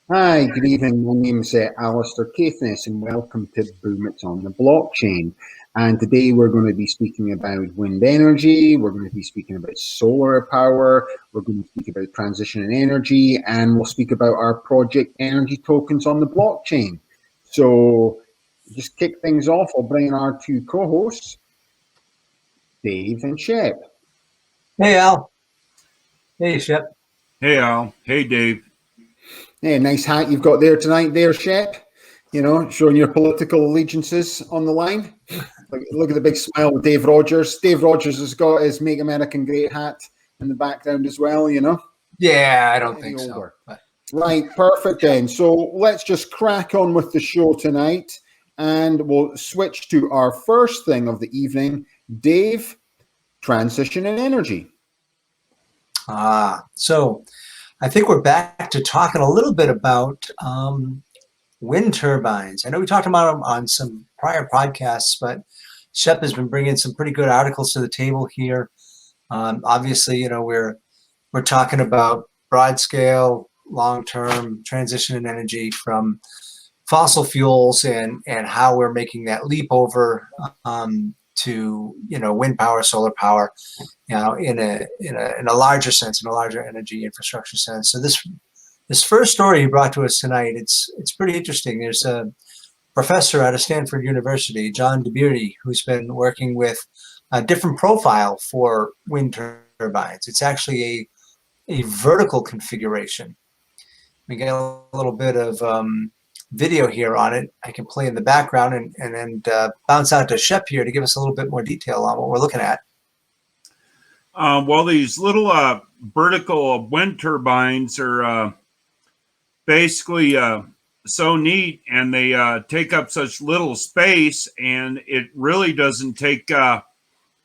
Hi, good evening. My name's Alistair Caithness, and welcome to Boom It's on the Blockchain. And today we're going to be speaking about wind energy, we're going to be speaking about solar power, we're going to speak about transition in energy, and we'll speak about our project energy tokens on the blockchain. So, just kick things off, I'll bring in our two co-hosts, Dave and Shep. Hey, Al. Hey, Shep. Hey, Al. Hey, Dave. Yeah, nice hat you've got there tonight there, Shep. You know, showing your political allegiances on the line. Look at the big smile with Dave Rogers. Dave Rogers has got his Make American Great hat in the background as well, you know? Yeah, I don't think so. But... Right, perfect then. So let's just crack on with the show tonight, and we'll switch to our first thing of the evening. Dave, transition in energy. So I think we're back to talking a little bit about wind turbines. I know we talked about them on some prior podcasts, but Shep has been bringing some pretty good articles to the table here. Obviously, you know, we're talking about broad scale, long-term transition in energy from fossil fuels and how we're making that leap over to, you know, wind power, solar power, you know, in a larger sense, in a larger energy infrastructure sense. So this first story he brought to us tonight, it's pretty interesting. There's a professor out of Stanford University, John DeBeardy, who's been working with a different profile for wind turbines. It's actually a vertical configuration. We get a little bit of video here on it. I can play in the background and then bounce out to Shep here to give us a little bit more detail on what we're looking at. Well, these little vertical wind turbines are basically so neat, and they take up such little space, and it really doesn't take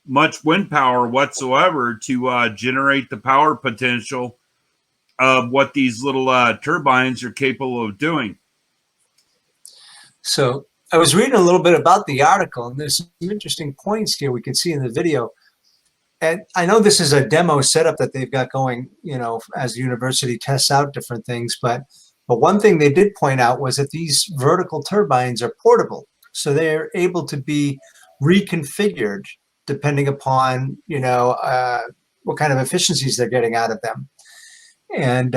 much wind power whatsoever to generate the power potential of what these little turbines are capable of doing. So I was reading a little bit about the article, and there's some interesting points here we can see in the video. And I know this is a demo setup that they've got going, you know, as the university tests out different things. But one thing they did point out was that these vertical turbines are portable. So they're able to be reconfigured depending upon, you know, what kind of efficiencies they're getting out of them. And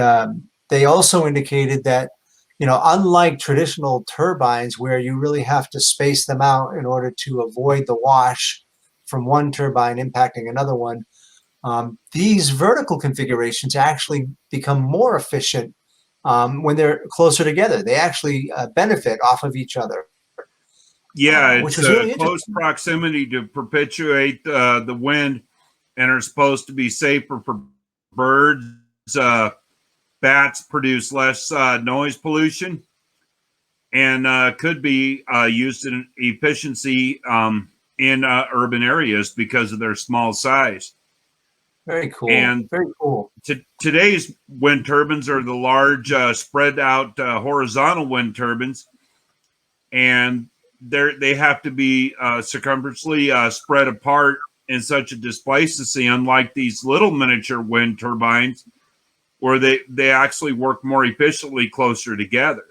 they also indicated that, you know, unlike traditional turbines where you really have to space them out in order to avoid the wash from one turbine impacting another one, these vertical configurations actually become more efficient when they're closer together. They actually benefit off of each other. Yeah, which it's was really close proximity to perpetuate the wind, and are supposed to be safer for birds. Bats produce less noise pollution, and could be used in efficiency in urban areas because of their small size. Very cool. And very cool. Today's wind turbines are the large spread out horizontal wind turbines, and they have to be circumferentially spread apart in such a displacency, unlike these little miniature wind turbines where they actually work more efficiently closer together.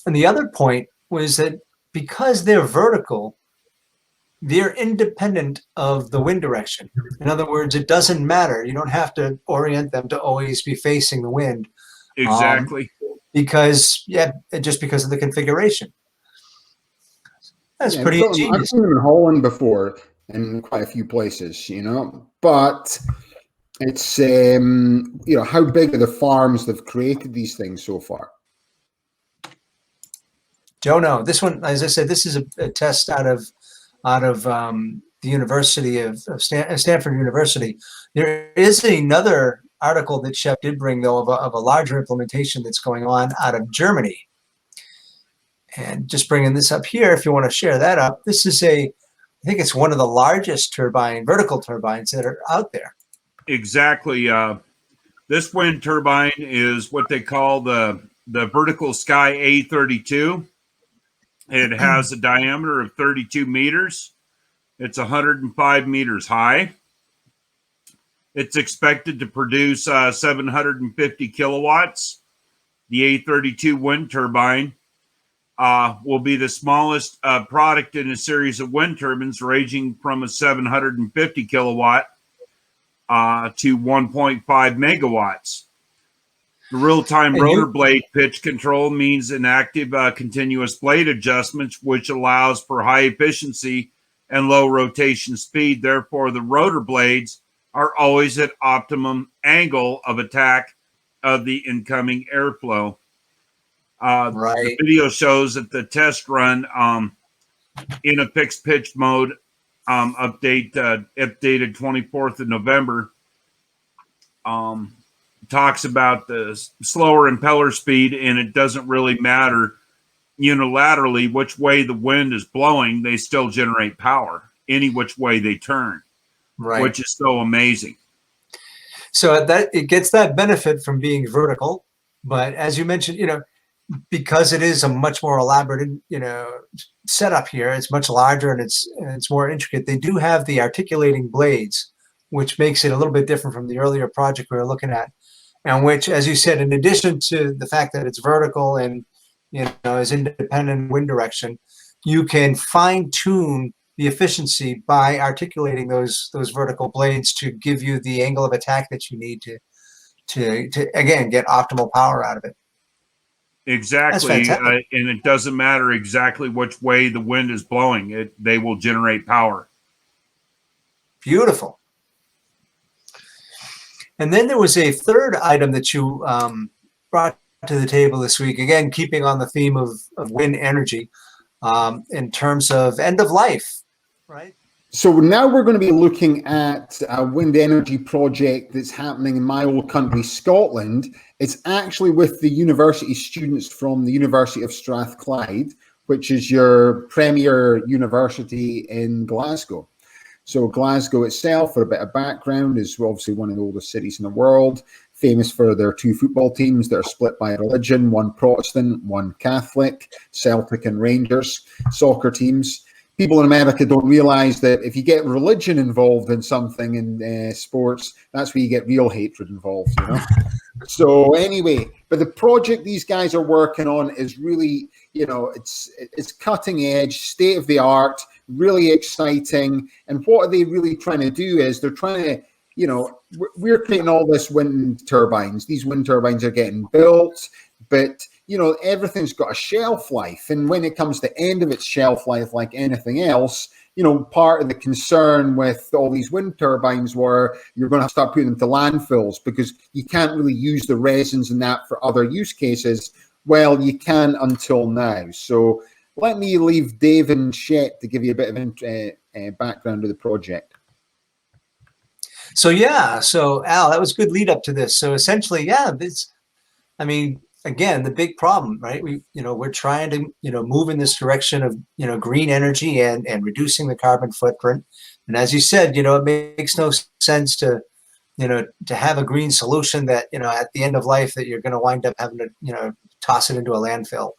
And the other point was that because they're vertical, they're independent of the wind direction. In other words, it doesn't matter. You don't have to orient them to always be facing the wind. Exactly. Because of the configuration. That's pretty ingenious. I've seen them in Holland before in quite a few places, you know, but it's, you know, how big are the farms that have created these things so far? Don't know. This one, as I said, this is a test out of the University of Stanford University. There is another article that Shep did bring, though, of a larger implementation that's going on out of Germany. And just bringing this up here, if you want to share that up, this is I think it's one of the largest vertical turbines that are out there. Exactly. This wind turbine is what they call the Vertical Sky A32. It has a diameter of 32 meters. It's 105 meters high. It's expected to produce 750 kilowatts The A32 wind turbine will be the smallest product in a series of wind turbines ranging from a 750 kilowatt to 1.5 megawatts. The real-time rotor blade pitch control means an active continuous blade adjustment, which allows for high efficiency and low rotation speed. Therefore, the rotor blades are always at optimum angle of attack of the incoming airflow. The video shows that the test run in a fixed pitch mode, updated 24th of November, talks about the slower impeller speed, and it doesn't really matter unilaterally which way the wind is blowing, they still generate power any which way they turn, which is so amazing. So that it gets that benefit from being vertical, but as you mentioned, because it is a much more elaborate, setup here, it's much larger and it's more intricate. They do have the articulating blades, which makes it a little bit different from the earlier project we were looking at, and which, as you said, in addition to the fact that it's vertical and is independent wind direction, you can fine tune the efficiency by articulating those vertical blades to give you the angle of attack that you need to again get optimal power out of it. Exactly, and it doesn't matter exactly which way the wind is blowing; they will generate power. Beautiful. And then there was a third item that you brought to the table this week, again keeping on the theme of wind energy, in terms of end of life, right? So now we're going to be looking at a wind energy project that's happening in my old country, Scotland. It's actually with the university students from the University of Strathclyde, which is your premier university in Glasgow. So Glasgow itself, for a bit of background, is obviously one of the oldest cities in the world, famous for their two football teams that are split by religion, one Protestant, one Catholic, Celtic and Rangers, soccer teams. People in America don't realize that if you get religion involved in something in sports, that's where you get real hatred involved, So anyway, but the project these guys are working on is really, it's cutting edge, state of the art, really exciting. And what are they really trying to do is they're trying to, we're creating all this wind turbines. These wind turbines are getting built, but everything's got a shelf life. And when it comes to end of its shelf life, like anything else, part of the concern with all these wind turbines were you're going to start putting them to landfills because you can't really use the resins and that for other use cases. Well, you can until now. So let me leave Dave and Shet to give you a bit of background of the project. So Al, that was a good lead up to this. So essentially, again, the big problem, right? We're trying to, move in this direction of, green energy and reducing the carbon footprint. And as you said, it makes no sense to have a green solution that, at the end of life that you're going to wind up having to, toss it into a landfill.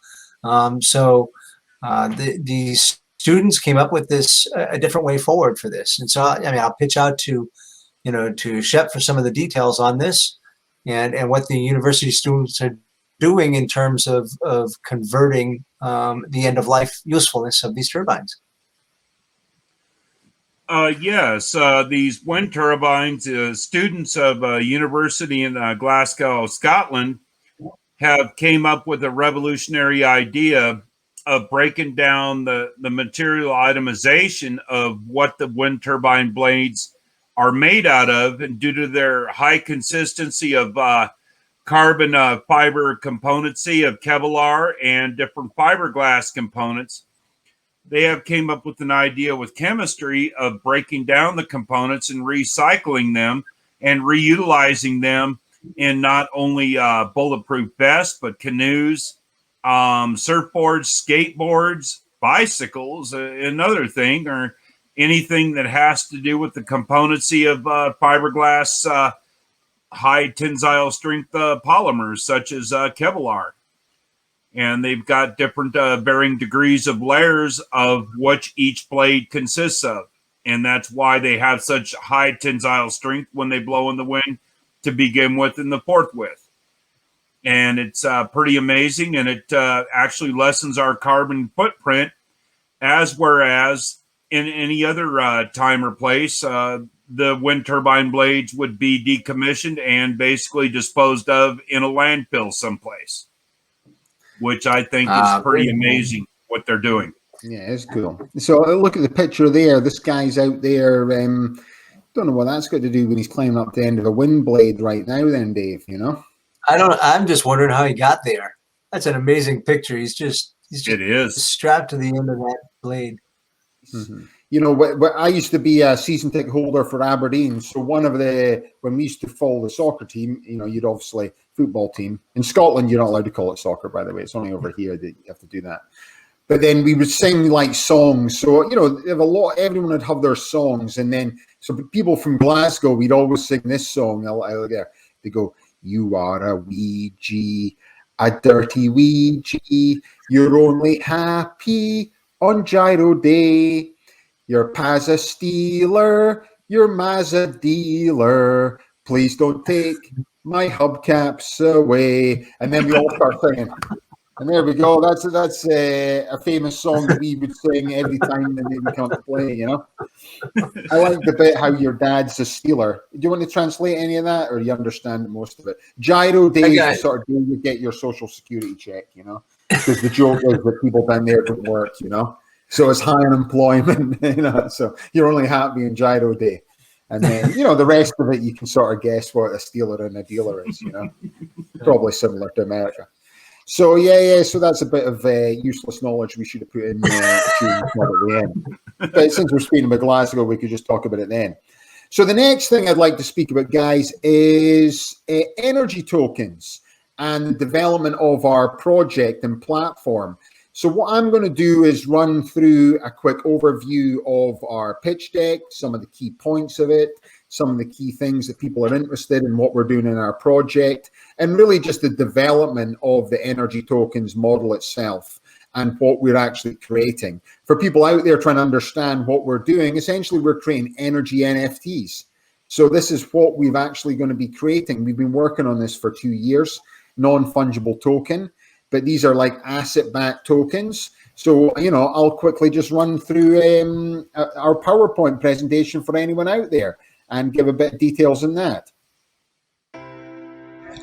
The students came up with a different way forward for this. And so, I'll pitch out to Shep for some of the details on this and what the university students are doing in terms of converting the end of life usefulness of these turbines. Yes, these wind turbines, students of a university in Glasgow, Scotland, have came up with a revolutionary idea of breaking down the material itemization of what the wind turbine blades are made out of, and due to their high consistency of carbon fiber componency of Kevlar and different fiberglass components, they have came up with an idea with chemistry of breaking down the components and recycling them and reutilizing them in not only bulletproof vests, but canoes, surfboards, skateboards, bicycles, another thing, or anything that has to do with the componency of fiberglass high tensile strength polymers such as Kevlar. And they've got different varying degrees of layers of which each blade consists of. And that's why they have such high tensile strength when they blow in the wind to begin with and the forthwith. and it's pretty amazing, and it actually lessens our carbon footprint, as whereas in any other time or place, the wind turbine blades would be decommissioned and basically disposed of in a landfill someplace, which I think is pretty amazing what they're doing. Yeah, it's cool. So look at the picture there. This guy's out there. Don't know what that's got to do when he's climbing up the end of a wind blade right now then, Dave, you know? I'm just wondering how he got there. That's an amazing picture. He's just It is. strapped to the end of that blade. Mm-hmm. You know, I used to be a season ticket holder for Aberdeen. So when we used to follow the soccer team, you know, you'd obviously football team. In Scotland, you're not allowed to call it soccer, by the way. It's only over here that you have to do that. But then we would sing like songs. So, you know, everyone would have their songs. And then, so people from Glasgow, we'd always sing this song. They go, "You are a wee G, a dirty wee G. You're only happy on Gyro Day. Your pa's a stealer, your ma's a dealer. Please don't take my hubcaps away." And then we all start singing. And there we go. That's a famous song that we would sing every time that we come to play, you know. I like the bit how your dad's a stealer. Do you want to translate any of that, or do you understand most of it? Gyro Day is the sort of day you get your social security check, you know, because the joke is that people down there don't work, you know. So it's high unemployment, you know, so you're only happy on Gyro Day. And then, you know, the rest of it, you can sort of guess what a stealer and a dealer is, you know. Probably similar to America. So, yeah, so that's a bit of useless knowledge we should have put in at the end. But since we're speaking about Glasgow, we could just talk about it then. So the next thing I'd like to speak about, guys, is energy tokens and the development of our project and platform. So what I'm going to do is run through a quick overview of our pitch deck, some of the key points of it, some of the key things that people are interested in what we're doing in our project, and really just the development of the energy tokens model itself and what we're actually creating. For people out there trying to understand what we're doing, essentially we're creating energy NFTs. So this is what we've actually going to be creating. We've been working on this for 2 years, non-fungible token. But these are like asset-backed tokens. So, you know, I'll quickly just run through our PowerPoint presentation for anyone out there and give a bit of details on that.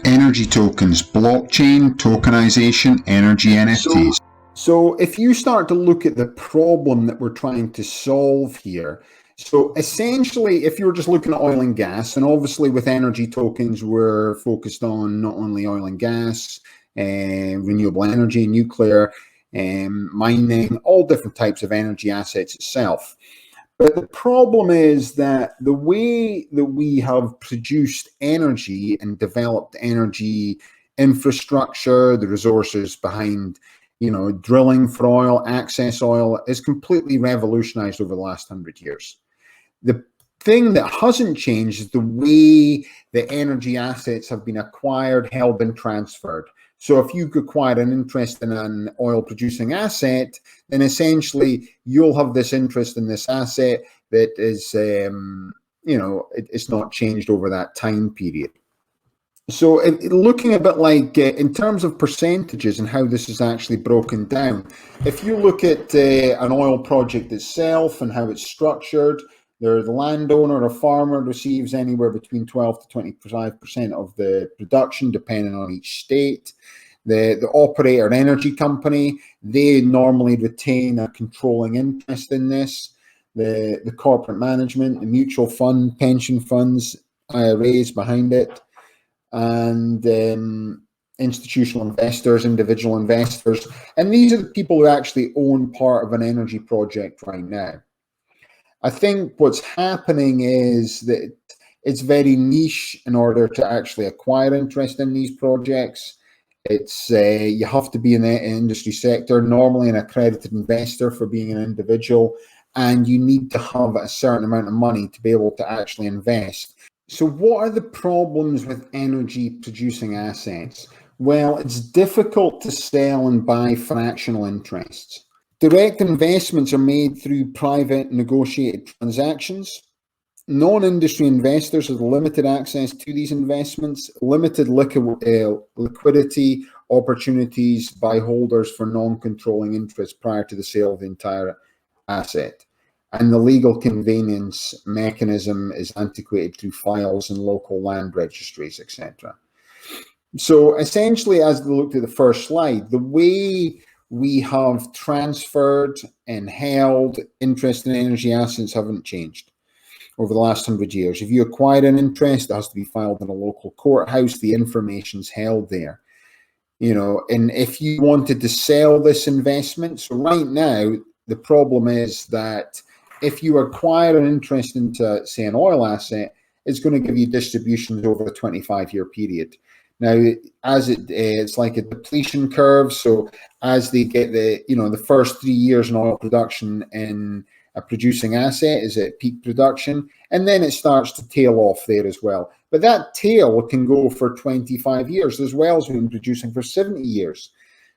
Energy tokens, blockchain, tokenization, energy NFTs. So if you start to look at the problem that we're trying to solve here, so essentially, if you're just looking at oil and gas, and obviously with energy tokens, we're focused on not only oil and gas, renewable energy, nuclear, mining, all different types of energy assets itself. But the problem is that the way that we have produced energy and developed energy infrastructure, the resources behind, you know, drilling for oil, access oil, is completely revolutionized over the last 100 years. The thing that hasn't changed is the way the energy assets have been acquired, held, and transferred. So if you acquire an interest in an oil producing asset, then essentially you'll have this interest in this asset that is, you know, it's not changed over that time period. So looking a bit like in terms of percentages and how this is actually broken down, if you look at an oil project itself and how it's structured, the landowner or farmer receives anywhere between 12 to 25% of the production, depending on each state. The operator energy company, they normally retain a controlling interest in this. The corporate management, the mutual fund, pension funds, IRAs behind it, and institutional investors, individual investors. And these are the people who actually own part of an energy project right now. I think what's happening is that it's very niche in order to actually acquire interest in these projects. It's you have to be in the industry sector, normally an accredited investor for being an individual, and you need to have a certain amount of money to be able to actually invest. So what are the problems with energy producing assets? Well, it's difficult to sell and buy fractional interests. Direct investments are made through private negotiated transactions. Non-industry investors have limited access to these investments, limited liquidity opportunities by holders for non-controlling interest prior to the sale of the entire asset. And the legal convenience mechanism is antiquated through files and local land registries, etc. So essentially, as we looked at the first slide, the way we have transferred and held interest in energy assets haven't changed over the last 100 years. If you acquire an interest, it has to be filed in a local courthouse. The information's held there. You know, and if you wanted to sell this investment, so right now, the problem is that if you acquire an interest into, say, an oil asset, it's going to give you distributions over a 25-year period. Now, as it's like a depletion curve, so as they get the first 3 years in oil production in a producing asset is at peak production, and then it starts to tail off there as well. But that tail can go for 25 years. As well as been producing for 70 years.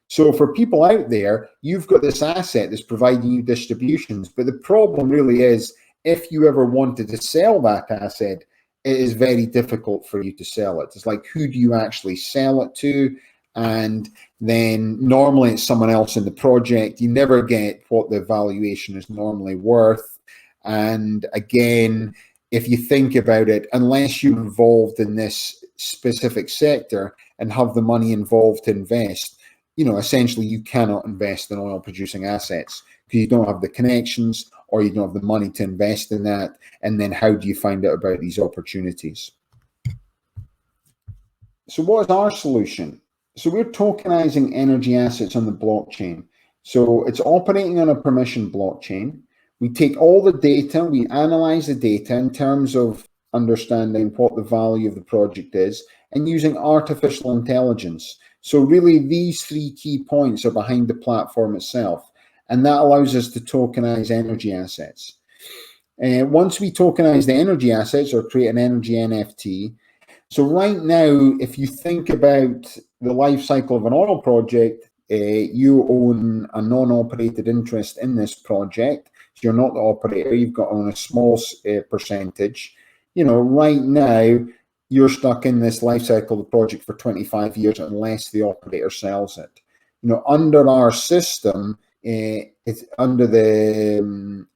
So for people out there, you've got this asset that's providing you distributions, but the problem really is if you ever wanted to sell that asset, it is very difficult for you to sell it. It's like, who do you actually sell it to? And then normally it's someone else in the project. You never get what the valuation is normally worth. And again, if you think about it, unless you're involved in this specific sector and have the money involved to invest, you know, essentially you cannot invest in oil producing assets because you don't have the connections or you don't have the money to invest in that. And then how do you find out about these opportunities? So what is our solution? So we're tokenizing energy assets on the blockchain. So it's operating on a permission blockchain. We take all the data, we analyze the data in terms of understanding what the value of the project is and using artificial intelligence. So really these 3 key points are behind the platform itself. And that allows us to tokenize energy assets. Once we tokenize the energy assets or create an energy NFT, so right now, if you think about the life cycle of an oil project, you own a non-operated interest in this project. So you're not the operator, you've got on a small percentage. You know, right now, you're stuck in this life cycle of the project for 25 years unless the operator sells it. You know, under our system, it's under the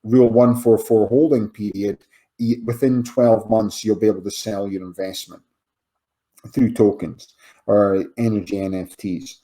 Rule 144 holding period, within 12 months, you'll be able to sell your investment through tokens or energy NFTs.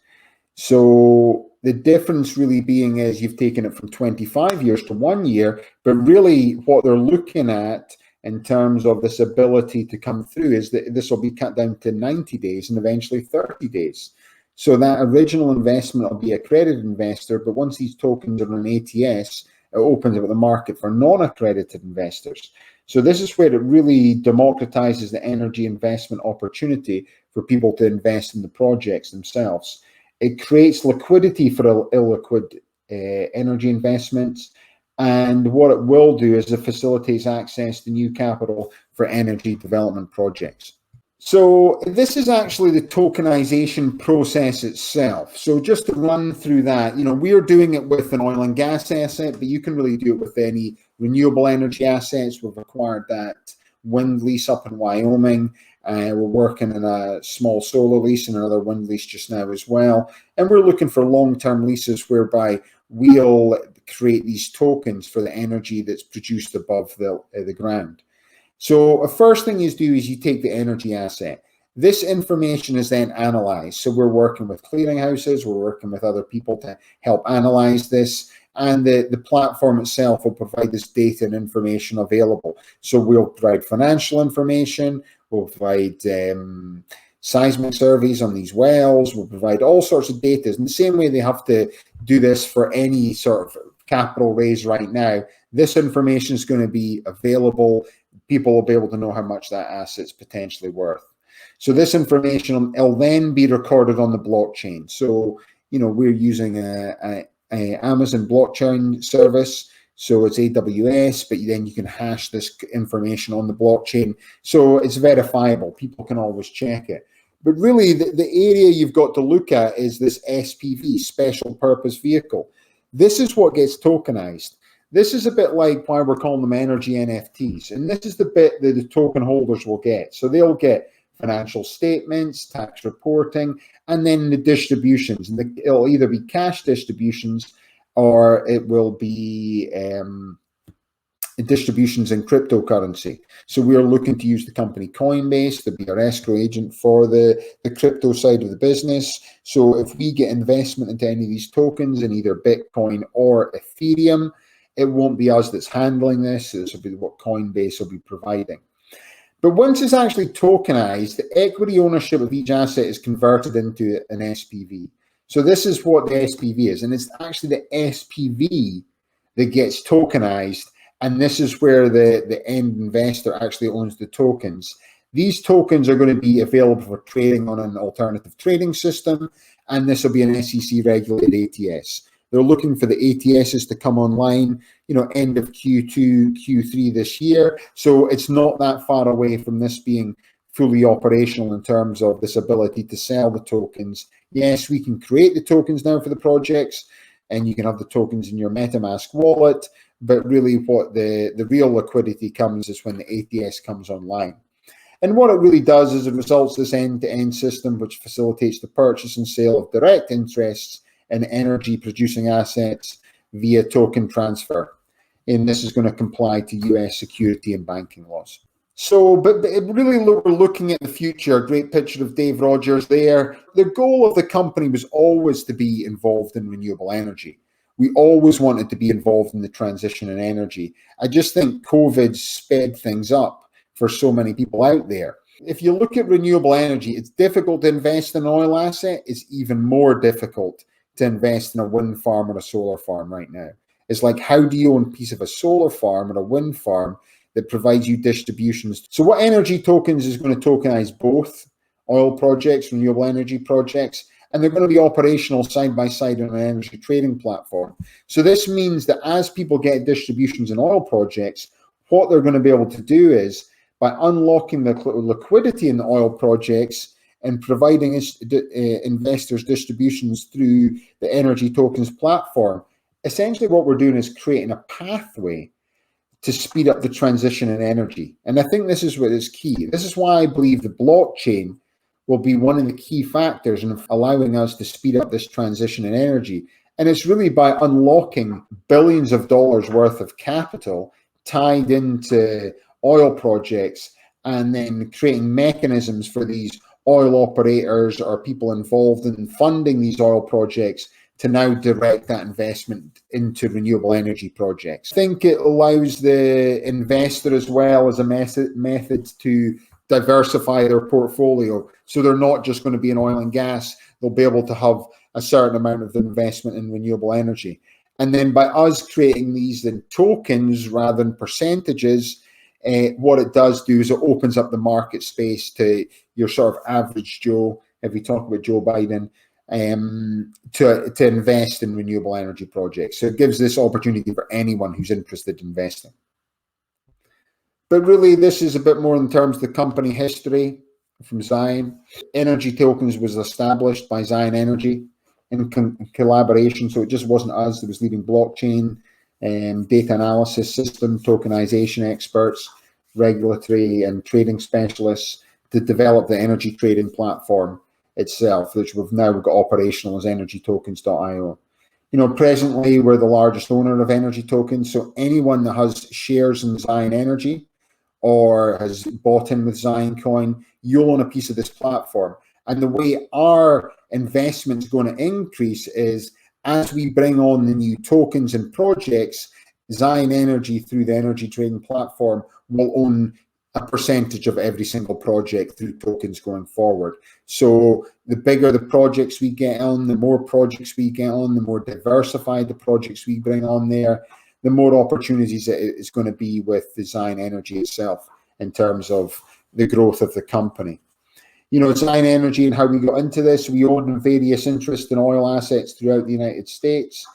So the difference really being is you've taken it from 25 years to 1 year, but really what they're looking at in terms of this ability to come through is that this will be cut down to 90 days and eventually 30 days. So that original investment will be a accredited investor, but once these tokens are on an ATS, it opens up the market for non-accredited investors. So this is where it really democratizes the energy investment opportunity for people to invest in the projects themselves. It creates liquidity for illiquid energy investments. And what it will do is it facilitates access to new capital for energy development projects. So this is actually the tokenization process itself. So just to run through that, you know, we're doing it with an oil and gas asset, but you can really do it with any renewable energy assets. We've acquired that wind lease up in Wyoming. We're working on a small solar lease and another wind lease just now as well. And we're looking for long-term leases whereby we'll create these tokens for the energy that's produced above the ground. So the first thing you do is you take the energy asset. This information is then analyzed. So we're working with clearinghouses, we're working with other people to help analyze this, and the platform itself will provide this data and information available. So we'll provide financial information, we'll provide seismic surveys on these wells, we'll provide all sorts of data. In the same way they have to do this for any sort of capital raise right now, this information is going to be available. People will be able to know how much that asset's potentially worth. So this information will then be recorded on the blockchain. So, you know, we're using a Amazon blockchain service. So it's AWS, but then you can hash this information on the blockchain. So it's verifiable. People can always check it. But really, the area you've got to look at is this SPV, special purpose vehicle. This is what gets tokenized. This is a bit like why we're calling them energy NFTs. And this is the bit that the token holders will get. So they'll get financial statements, tax reporting, and then the distributions. And it'll either be cash distributions or it will be distributions in cryptocurrency. So we are looking to use the company Coinbase to be our escrow agent for the crypto side of the business. So if we get investment into any of these tokens in either Bitcoin or Ethereum, it won't be us that's handling this. This will be what Coinbase will be providing. But once it's actually tokenized, the equity ownership of each asset is converted into an SPV. So this is what the SPV is. And it's actually the SPV that gets tokenized. And this is where the end investor actually owns the tokens. These tokens are going to be available for trading on an alternative trading system. And this will be an SEC regulated ATS. They're looking for the ATSs to come online, end of Q2, Q3 this year. So it's not that far away from this being fully operational in terms of this ability to sell the tokens. Yes, we can create the tokens now for the projects, and you can have the tokens in your MetaMask wallet. But really what the real liquidity comes is when the ATS comes online. And what it really does is it results this end-to-end system which facilitates the purchase and sale of direct interests in energy producing assets via token transfer. And this is going to comply to US security and banking laws. So, but really we're looking at the future. A great picture of Dave Rogers there. The goal of the company was always to be involved in renewable energy. We always wanted to be involved in the transition in energy. I just think COVID sped things up for so many people out there. If you look at renewable energy, it's difficult to invest in an oil asset. It's even more difficult to invest in a wind farm or a solar farm right now. It's like, how do you own a piece of a solar farm or a wind farm that provides you distributions? So what energy tokens is going to tokenize both oil projects, renewable energy projects, and they're going to be operational side by side on an energy trading platform. So this means that as people get distributions in oil projects, what they're going to be able to do is, by unlocking the liquidity in the oil projects and providing investors distributions through the energy tokens platform, essentially what we're doing is creating a pathway to speed up the transition in energy. And I think this is what is key. This is why I believe the blockchain will be one of the key factors in allowing us to speed up this transition in energy. And it's really by unlocking billions of dollars worth of capital tied into oil projects and then creating mechanisms for these oil operators or people involved in funding these oil projects to now direct that investment into renewable energy projects. I think it allows the investor as well as a method to diversify their portfolio. So they're not just going to be in oil and gas. They'll be able to have a certain amount of investment in renewable energy. And then by us creating these in tokens rather than percentages, what it does do is it opens up the market space to your sort of average Joe, if we talk about Joe Biden, to invest in renewable energy projects. So it gives this opportunity for anyone who's interested in investing. But really, this is a bit more in terms of the company history from Zion. Energy Tokens was established by Zion Energy in collaboration, so it just wasn't us that was leading blockchain, data analysis system, tokenization experts, regulatory and trading specialists to develop the energy trading platform itself, which we've now got operational as energytokens.io. Presently we're the largest owner of energy tokens, so anyone that has shares in Zion Energy or has bought in with Zion Coin, you'll own a piece of this platform. And the way our investment's going to increase is as we bring on the new tokens and projects, Zion Energy through the energy trading platform will own a percentage of every single project through tokens going forward. So the bigger the projects we get on, the more projects we get on, the more diversified the projects we bring on there, the more opportunities it is going to be with the Zion Energy itself in terms of the growth of the company. Zion Energy and how we got into this, we own various interests in oil assets throughout the United States.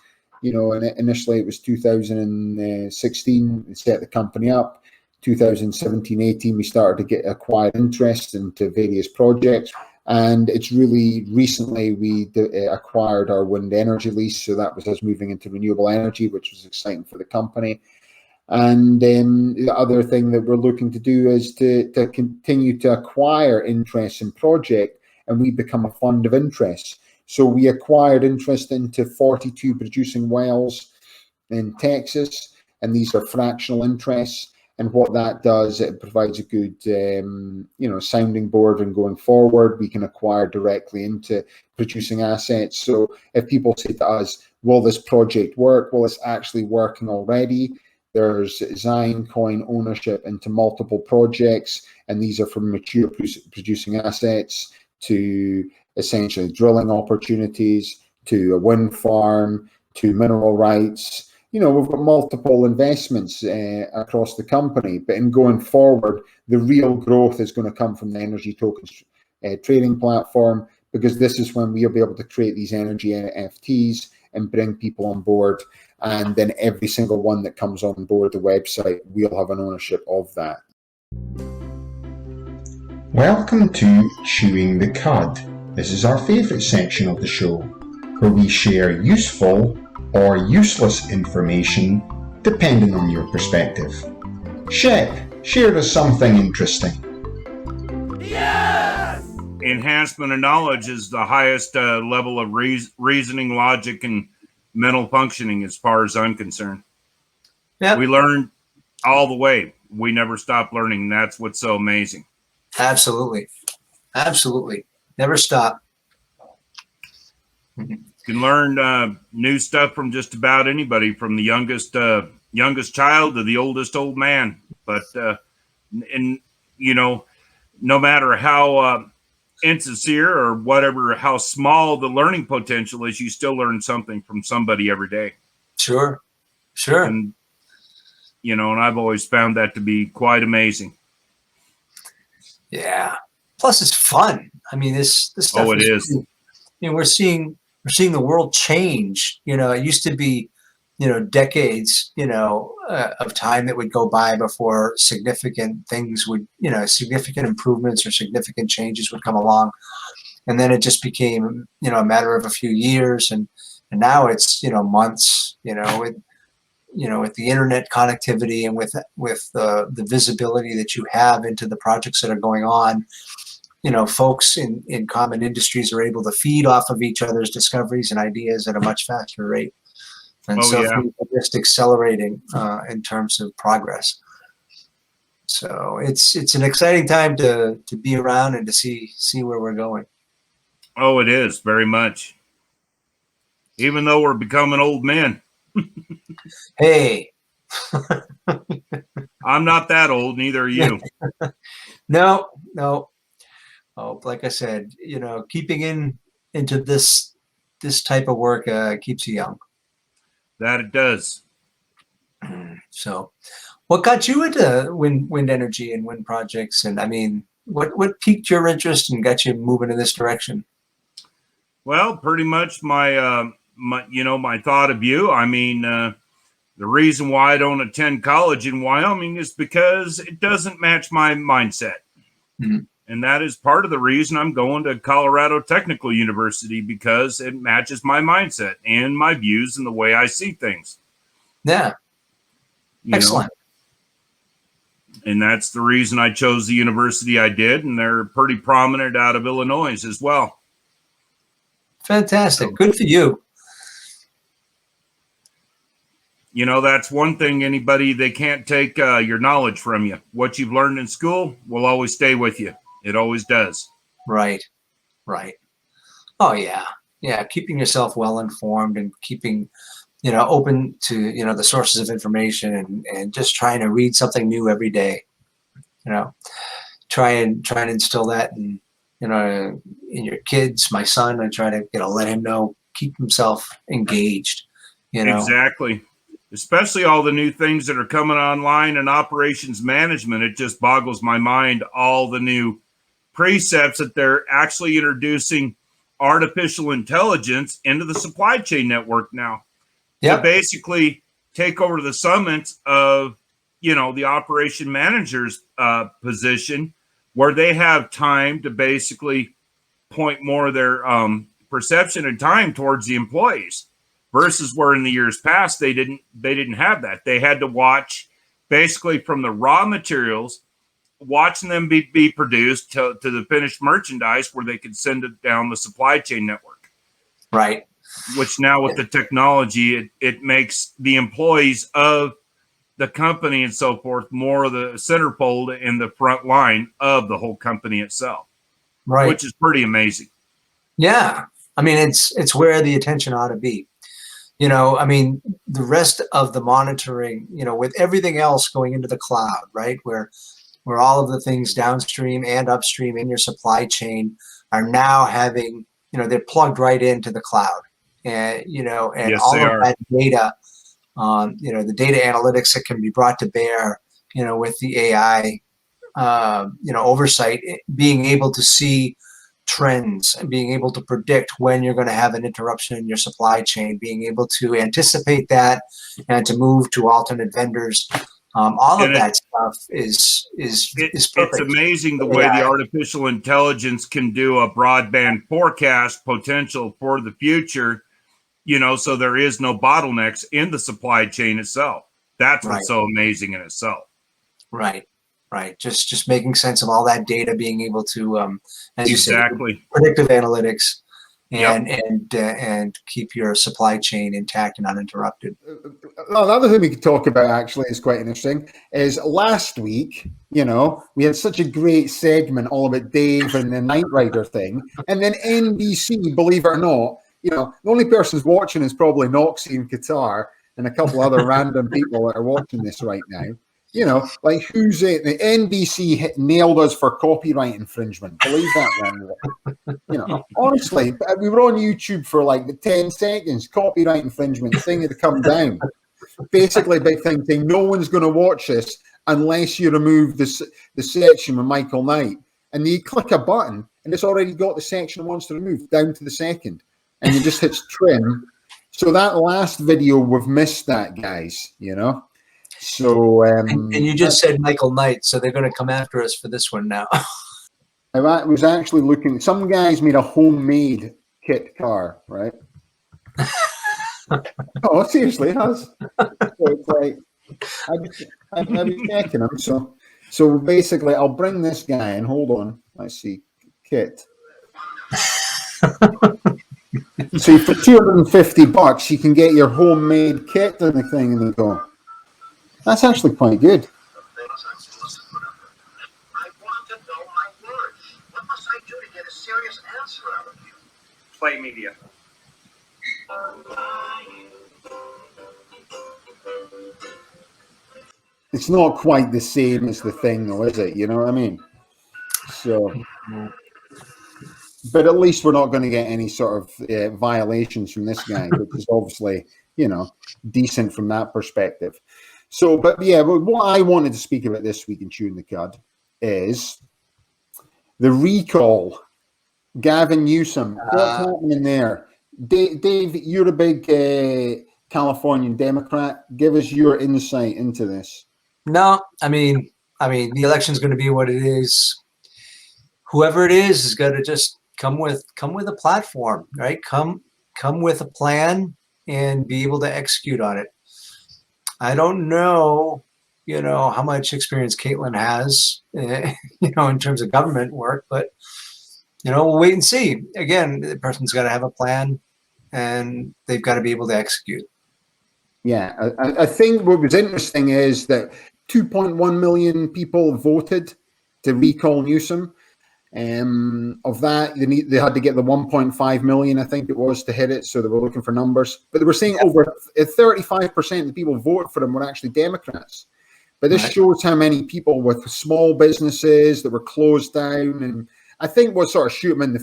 And initially it was 2016, we set the company up. 2017-18, we started to get acquired interest into various projects. And it's really recently we acquired our wind energy lease. So that was us moving into renewable energy, which was exciting for the company. And the other thing that we're looking to do is to continue to acquire interest in project, and we become a fund of interest. So we acquired interest into 42 producing wells in Texas, and these are fractional interests. And what that does, it provides a good, sounding board. And going forward, we can acquire directly into producing assets. So if people say to us, will this project work? Well, it's actually working already. There's Zion coin ownership into multiple projects, and these are from mature producing assets to essentially drilling opportunities, to a wind farm, to mineral rights. We've got multiple investments across the company, but in going forward, the real growth is going to come from the energy tokens trading platform, because this is when we'll be able to create these energy NFTs and bring people on board. And then every single one that comes on board the website, we'll have an ownership of that. Welcome to Chewing the Cud. This is our favourite section of the show, where we share useful or useless information depending on your perspective. Shep, share us something interesting. Yes! Enhancement of knowledge is the highest level of reasoning, logic, and mental functioning as far as I'm concerned. Yep. We learn all the way. We never stop learning. That's what's so amazing. Absolutely. Never stop. You can learn new stuff from just about anybody, from the youngest child to the oldest old man. But no matter how insincere or whatever, how small the learning potential is, you still learn something from somebody every day. Sure. And and I've always found that to be quite amazing. Yeah. Plus, it's fun. I mean, this stuff. Oh, it is. We're seeing the world change. It used to be, decades, of time that would go by before significant things would, significant improvements or significant changes would come along. And then it just became, a matter of a few years. And now it's, months, with the internet connectivity and with the visibility that you have into the projects that are going on. Folks in common industries are able to feed off of each other's discoveries and ideas at a much faster rate. And things are just accelerating in terms of progress. So it's an exciting time to be around and to see where we're going. Oh, it is very much. Even though we're becoming old men. Hey. I'm not that old, neither are you. No. Oh, like I said, keeping into this type of work keeps you young. That it does. So, what got you into wind energy and wind projects? And I mean, what piqued your interest and got you moving in this direction? Well, pretty much my thought of you. I mean, the reason why I don't attend college in Wyoming is because it doesn't match my mindset. Mm-hmm. And that is part of the reason I'm going to Colorado Technical University, because it matches my mindset and my views and the way I see things. Yeah. Excellent. And that's the reason I chose the university I did. And they're pretty prominent out of Illinois as well. Fantastic. Good for you. That's one thing they can't take your knowledge from you. What you've learned in school will always stay with you. It always does. Right. Oh, yeah. Yeah. Keeping yourself well informed and keeping, open to, the sources of information and just trying to read something new every day. Try and instill that in your kids. My son, I try to, let him know, keep himself engaged, Exactly. Especially all the new things that are coming online in operations management. It just boggles my mind, all the new precepts that they're actually introducing artificial intelligence into the supply chain network now. Yep. To basically take over the summits of, the operation manager's position, where they have time to basically point more of their perception and time towards the employees, versus where in the years past they didn't have that. They had to watch basically from the raw materials, watching them be produced to the finished merchandise where they could send it down the supply chain network. Right. Which now with the technology, it makes the employees of the company and so forth more of the centerfold in the front line of the whole company itself. Right. Which is pretty amazing. Yeah. I mean, it's where the attention ought to be. You know, I mean, the rest of the monitoring, you know, with everything else going into the cloud, right, where all of the things downstream and upstream in your supply chain are now having, you know, they're plugged right into the cloud. And, you know, and yes, all of are. that data, you know, the data analytics that can be brought to bear, you know, with the AI, you know, oversight, being able to see trends and being able to predict when you're going to have an interruption in your supply chain, being able to anticipate that and to move to alternate vendors. All of that stuff is perfect. It's amazing the way the artificial intelligence can do a broadband forecast potential for the future, you know, so there is no bottlenecks in the supply chain itself. That's what's so amazing in itself. Right. Right. Just making sense of all that data, being able to, as you said, predictive analytics and keep your supply chain intact and uninterrupted. Another thing we could talk about actually is quite interesting is last week, you know, we had such a great segment all about Dave and the Knight Rider thing. And then NBC, believe it or not, you know, the only person's watching is probably Noxie in Qatar and a couple other random people that are watching this right now. You know, like who's it? The NBC nailed us for copyright infringement. Believe that one. You know, honestly, we were on YouTube for like the 10 seconds. Copyright infringement thing had come down. Basically, big thing saying no one's going to watch this unless you remove the section with Michael Knight. And you click a button, and it's already got the section it wants to remove down to the second, and you just hit trim. So that last video, we've missed that, guys. You know. So and you just said Michael Knight, so they're going to come after us for this one now. I was actually looking. Some guys made a homemade kit car, right? Oh, seriously, it has. So it's like I was checking them. So basically, I'll bring this guy and hold on. Let's see, kit. So for $250, you can get your homemade kit and the thing, and they go. That's actually quite good. I want to know my words. What must I do to get a serious answer out of you? Play media. It's not quite the same as the thing, though, is it? You know what I mean? So, but at least we're not going to get any sort of violations from this guy, which is obviously, you know, decent from that perspective. So, but yeah, what I wanted to speak about this week in Chewing the Cud is the recall. Gavin Newsom, what's happening there? Dave, you're a big Californian Democrat. Give us your insight into this. No, I mean, the election's going to be what it is. Whoever it is got to just come with a platform, right? Come with a plan and be able to execute on it. I don't know, you know, how much experience Caitlyn has, you know, in terms of government work, but, you know, we'll wait and see. Again, the person's got to have a plan and they've got to be able to execute. Yeah, I think what was interesting is that 2.1 million people voted to recall Newsom. Of that, they had to get the 1.5 million, I think it was, to hit it. So they were looking for numbers, but they were saying over 35% of the people voted for him were actually Democrats. But this shows how many people with small businesses that were closed down. And I think what sort of shoot him in the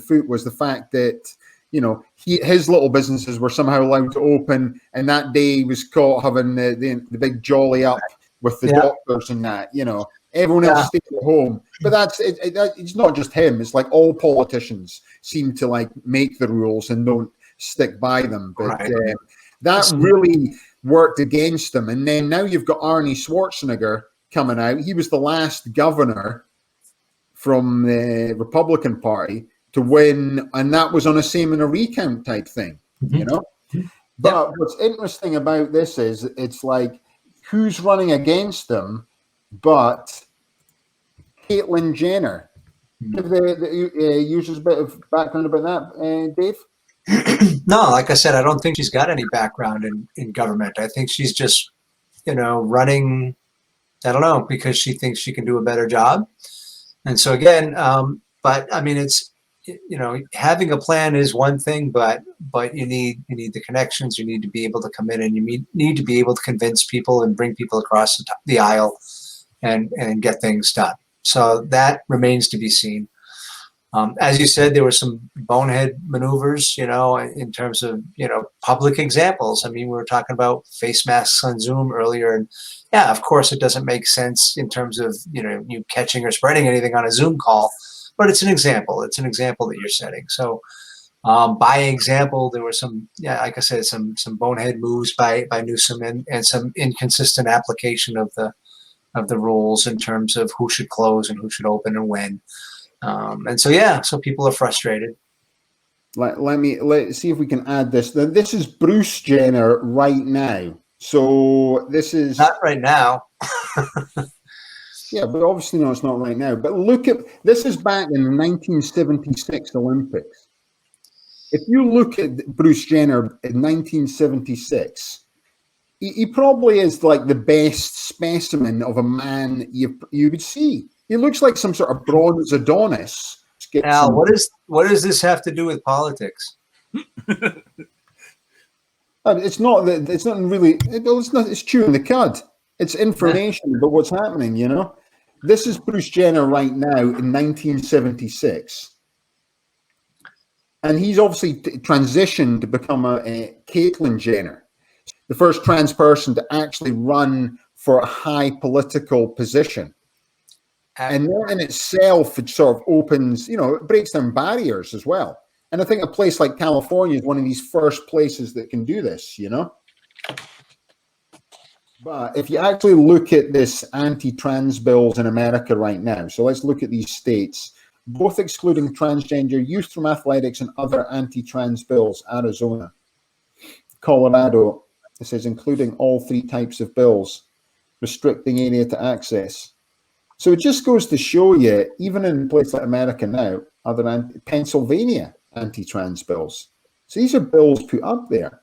foot was the fact that, you know, his little businesses were somehow allowed to open, and that day he was caught having the big jolly up with the doctors and that, you know. Everyone else stayed at home, but it's not just him. It's like all politicians seem to like make the rules and don't stick by them. But that really worked against them. And then now you've got Arnie Schwarzenegger coming out. He was the last governor from the Republican Party to win, and that was on a same in a recount type thing, you know? But what's interesting about this is it's like who's running against them, but Caitlyn Jenner. Give the users a bit of background about that, Dave? No, like I said, I don't think she's got any background in government. I think she's just, running, I don't know, because she thinks she can do a better job. And so again, but I mean, it's, having a plan is one thing, but you need the connections. You need to be able to come in, and you need to be able to convince people and bring people across the aisle and get things done. So that remains to be seen. As you said, there were some bonehead maneuvers, in terms of, public examples. I mean, we were talking about face masks on Zoom earlier. And yeah, of course, it doesn't make sense in terms of, you catching or spreading anything on a Zoom call, but it's an example. It's an example that you're setting. So by example, there were some, like I said, some bonehead moves by Newsom and some inconsistent application of the rules in terms of who should close and who should open and when. And so people are frustrated. Let's see if we can add this. This is Bruce Jenner right now. So this is not right now. Yeah, but obviously no, it's not right now. But look at this is back in the 1976 Olympics. If you look at Bruce Jenner in 1976, he probably is like the best specimen of a man you would see. He looks like some sort of bronze Adonis. Al, what does this have to do with politics? It's not that. It's not really. It's not. It's chewing the cud. It's information about what's happening. This is Bruce Jenner right now in 1976, and he's obviously transitioned to become a Caitlyn Jenner, the first trans person to actually run for a high political position. And that in itself, it sort of opens, it breaks down barriers as well. And I think a place like California is one of these first places that can do this, But if you actually look at this anti-trans bills in America right now, so let's look at these states, both excluding transgender youth from athletics and other anti-trans bills: Arizona, Colorado, it says including all three types of bills, restricting area to access. So it just goes to show you, even in places like America now, Pennsylvania anti-trans bills. So these are bills put up there.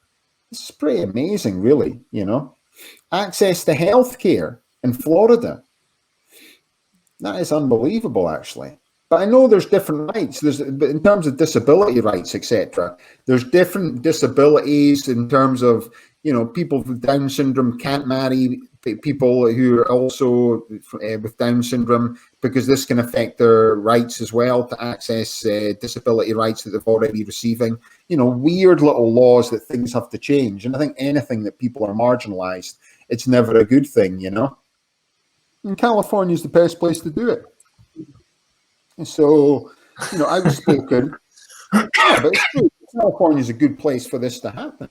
This is pretty amazing, really, Access to healthcare in Florida. That is unbelievable, actually. But I know there's different rights. But in terms of disability rights, etc., there's different disabilities in terms of, people with Down syndrome can't marry people who are also with Down syndrome, because this can affect their rights as well to access disability rights that they've already receiving. Weird little laws that things have to change. And I think anything that people are marginalized, it's never a good thing, And California is the best place to do it. And so, outspoken. Yeah, but it's true. California is a good place for this to happen.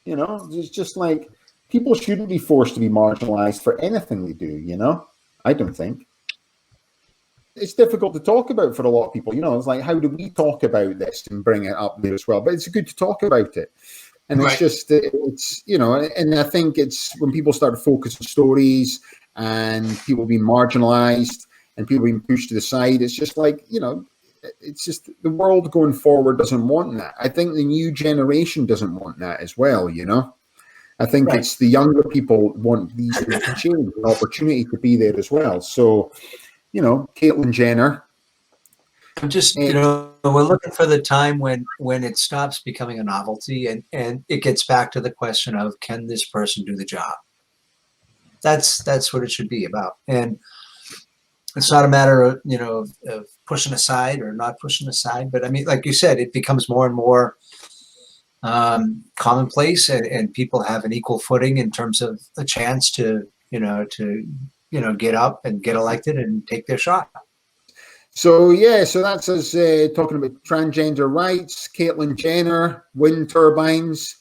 It's just like people shouldn't be forced to be marginalized for anything they do, I don't think. It's difficult to talk about for a lot of people, It's like, how do we talk about this and bring it up there as well? But it's good to talk about it. And it's just, and I think it's when people start to focus on stories and people being marginalized and people being pushed to the side, it's just like, it's just the world going forward doesn't want that. I think the new generation doesn't want that as well, I think it's the younger people want these things to change, an opportunity to be there as well. So, Caitlyn Jenner. I'm just, we're looking for the time when it stops becoming a novelty and it gets back to the question of, can this person do the job? That's what it should be about. And it's not a matter of, of pushing aside or not pushing aside. But I mean, like you said, it becomes more and more commonplace, and people have an equal footing in terms of a chance to get up and get elected and take their shot. So that's us talking about transgender rights. Caitlyn Jenner, wind turbines.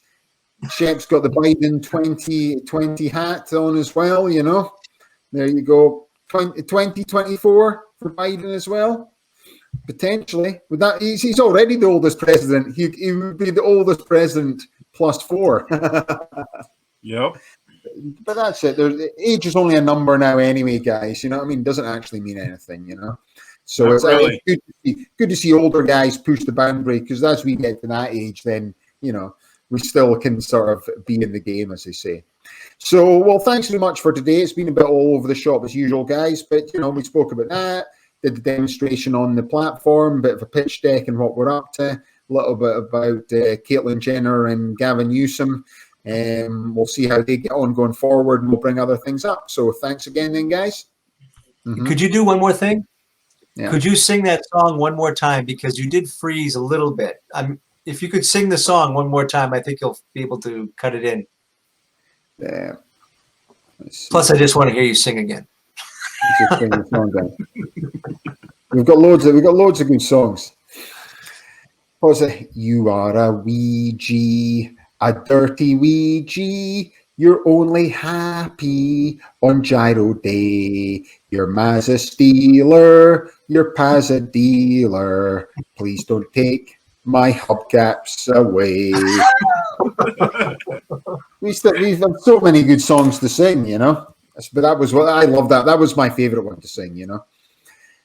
Shep's got the Biden 2020 hat on as well. There you go. 2024. for Biden as well? Potentially. With that, he's already the oldest president. He would be the oldest president plus 4. Yep. But that's it. Age is only a number now anyway, guys. You know what I mean? It doesn't actually mean anything, you know? So it's really. good to see older guys push the boundary, because as we get to that age, then, you know, we still can sort of be in the game, as they say. So, well, thanks very much for today. It's been a bit all over the shop as usual, guys. But, you know, we spoke about that, did the demonstration on the platform, bit of a pitch deck and what we're up to, a little bit about Caitlyn Jenner and Gavin Newsom. We'll see how they get on going forward, and we'll bring other things up. So thanks again then, guys. Mm-hmm. Could you do one more thing? Yeah. Could you sing that song one more time? Because you did freeze a little bit. If you could sing the song one more time, I think you'll be able to cut it in. Yeah. Plus, I just want to hear you sing again. We've got loads of good songs. What was it? You are a Ouija, a dirty Ouija. You're only happy on Gyro Day. Your ma's a stealer, your pa's a dealer. Please don't take my hubcaps away. We've had so many good songs to sing, you know. But that was what I love. That was my favorite one to sing, you know.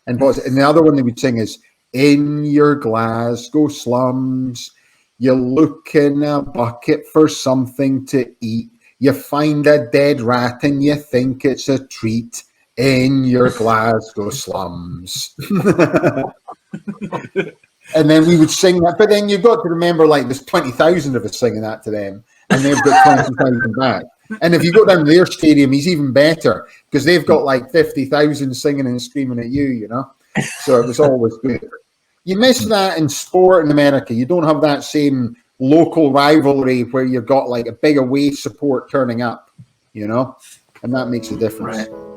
And the other one they would sing is "In Your Glasgow Slums, you look in a bucket for something to eat. You find a dead rat and you think it's a treat in your Glasgow slums." And then we would sing that. But then you've got to remember, like, there's 20,000 of us singing that to them, and they've got 20,000 back. And if you go down to their stadium, he's even better, because they've got like 50,000 singing and screaming at you, you know? So it was always good. You miss that in sport in America. You don't have that same local rivalry where you've got like a big away support turning up, you know? And that makes a difference. Right.